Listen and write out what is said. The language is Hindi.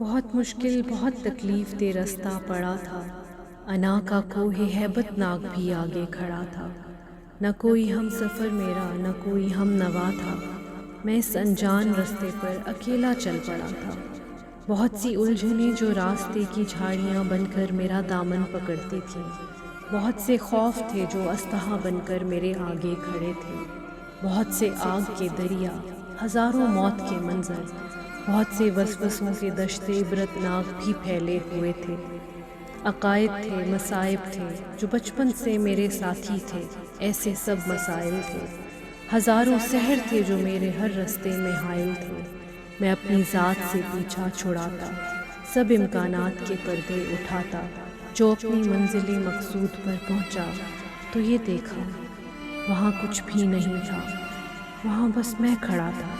बहुत मुश्किल बहुत तकलीफ दे रास्ता पड़ा था। अना का कोहे हैबत नाक भी आगे खड़ा था। न कोई हम सफ़र मेरा न कोई हम नवा था। मैं इस अनजान रास्ते पर अकेला चल पड़ा था। बहुत सी उलझनें जो रास्ते की झाड़ियाँ बनकर मेरा दामन पकड़ती थीं। बहुत से खौफ थे जो अस्तहा बनकर मेरे आगे खड़े थे। बहुत से आग के दरिया, हज़ारों मौत के मंजर, बहुत से वसवसों के दश्ते इबरतनाक भी फैले हुए थे। अकायद थे, मसाइब थे जो बचपन से मेरे साथी थे। ऐसे सब मसाइल थे। हज़ारों सहर थे जो मेरे हर रास्ते में हाइल थे। मैं अपनी ज़ात से पीछा छुड़ाता, सब इम्कानात के पर्दे उठाता। जो अपनी मंजिल मकसूद पर पहुंचा तो ये देखा, वहाँ कुछ भी नहीं था। वहाँ बस मैं खड़ा था।